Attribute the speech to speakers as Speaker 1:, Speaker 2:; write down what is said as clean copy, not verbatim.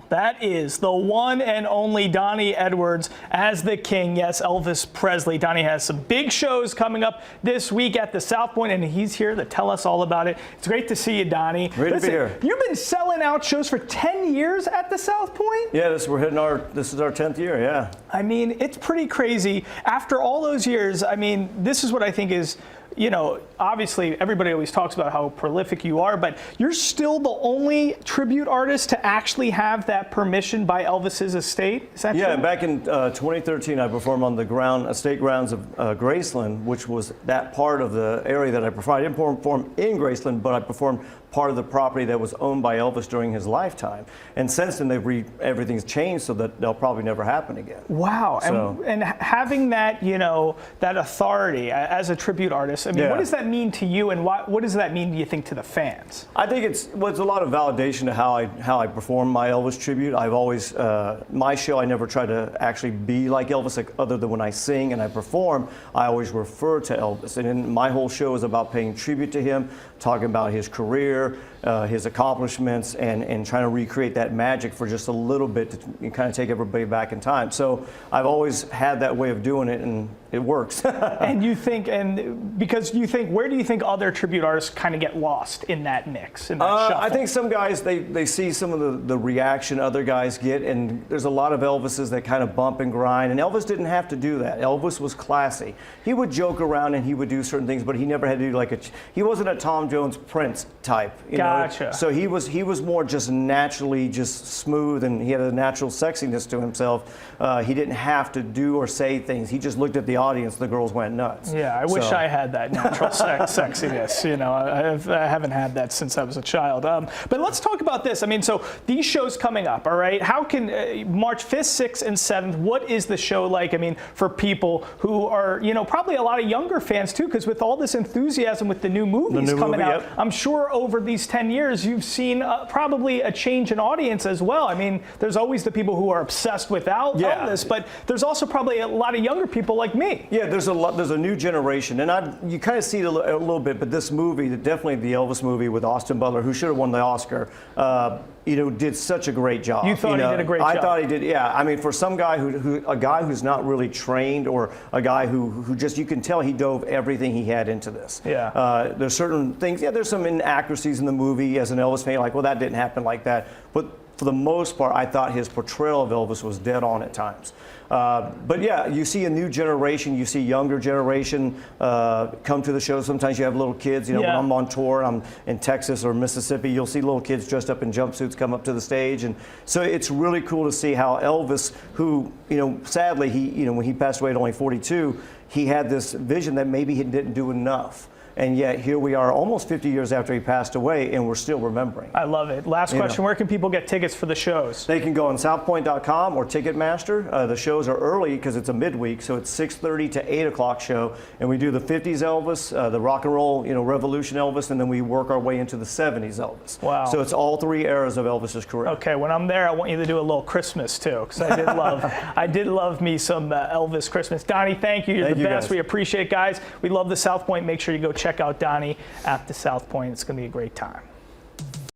Speaker 1: That is the one and only Donny Edwards as the king. Yes, Elvis Presley. Donny has some big shows coming up this week at the South Point, and he's here to tell us all about it. It's great to see you, Donny.
Speaker 2: Great to be here.
Speaker 1: You've been selling out shows for 10 years at the South Point?
Speaker 2: Yeah, this is our 10th year, yeah.
Speaker 1: I mean, it's pretty crazy. After all those years, I mean, this is what I think is, you know, obviously everybody always talks about how prolific you are, but you're still the only tribute artist to actually have that permission by Elvis's estate. Is that true?
Speaker 2: Yeah, back in 2013, I performed on the estate grounds of Graceland, which was that part of the area that I performed. I didn't perform in Graceland, but I performed part of the property that was owned by Elvis during his lifetime. And since then, everything's changed so that they'll probably never happen again.
Speaker 1: Wow. So, and having that, you know, that authority as a tribute artist, I mean,
Speaker 2: yeah.
Speaker 1: What does that mean to you, and what does that mean, do you think, to the fans?
Speaker 2: I think it's a lot of validation to how I perform my Elvis tribute. I've always, my show, I never try to actually be like Elvis, like, other than when I sing and I perform, I always refer to Elvis. And my whole show is about paying tribute to him, talking about his career, his accomplishments, and trying to recreate that magic for just a little bit to kind of take everybody back in time. So I've always had that way of doing it, and it works.
Speaker 1: And you think, and because you think, where do you think other tribute artists kind of get lost in that mix, in that shuffle?
Speaker 2: I think some guys, they see some of the reaction other guys get, and there's a lot of Elvises that kind of bump and grind, and Elvis didn't have to do that. Elvis was classy. He would joke around and he would do certain things, but he never had to do like he wasn't a Tom Jones Prince type. You
Speaker 1: Gotcha.
Speaker 2: know? So he was more just naturally just smooth, and he had a natural sexiness to himself. He didn't have to do or say things. He just looked at the audience. The girls went nuts.
Speaker 1: Yeah, I wish I had that natural sexiness. You know, I haven't had that since I was a child. But let's talk about this. I mean, so these shows coming up, all right? How can March 5th, 6th, and 7th? What is the show like? I mean, for people who are, you know, probably a lot of younger fans too, because with all this enthusiasm with the new movies coming out, yep. I'm sure over these 10 years you've seen probably a change in audience as well. I mean, there's always the people who are obsessed with Elvis, but there's also probably a lot of younger people like me.
Speaker 2: Yeah, there's a new generation, and you kind of see it a little bit, but this movie, definitely the Elvis movie with Austin Butler, who should have won the Oscar, you know, did such a great job.
Speaker 1: You thought he did a great job?
Speaker 2: I thought he did, yeah. I mean, for some guy a guy who's not really trained, or a guy who just, you can tell he dove everything he had into this.
Speaker 1: Yeah.
Speaker 2: There's certain things, yeah, there's some inaccuracies in the movie as an Elvis fan, like, well, that didn't happen like that. But for the most part, I thought his portrayal of Elvis was dead on at times. But yeah, you see a new generation, you see younger generation come to the show. Sometimes you have little kids, you know, when I'm on tour, I'm in Texas or Mississippi, you'll see little kids dressed up in jumpsuits come up to the stage. And so it's really cool to see how Elvis, who, you know, sadly, when he passed away at only 42, he had this vision that maybe he didn't do enough. And yet here we are almost 50 years after he passed away, and we're still remembering.
Speaker 1: I love it. Last question, where can people get tickets for the shows?
Speaker 2: They can go on southpoint.com or Ticketmaster. The shows are early because it's a midweek, so it's 6:30 to 8 o'clock show. And we do the 50s Elvis, the rock and roll, you know, revolution Elvis, and then we work our way into the 70s Elvis.
Speaker 1: Wow.
Speaker 2: So it's all three eras of Elvis's career.
Speaker 1: Okay, when I'm there, I want you to do a little Christmas too, because I did love me some Elvis Christmas. Donny, thank you. You're the best. We appreciate it, guys. We love the South Point. Make sure you go check out Donny at the South Point. It's going to be a great time.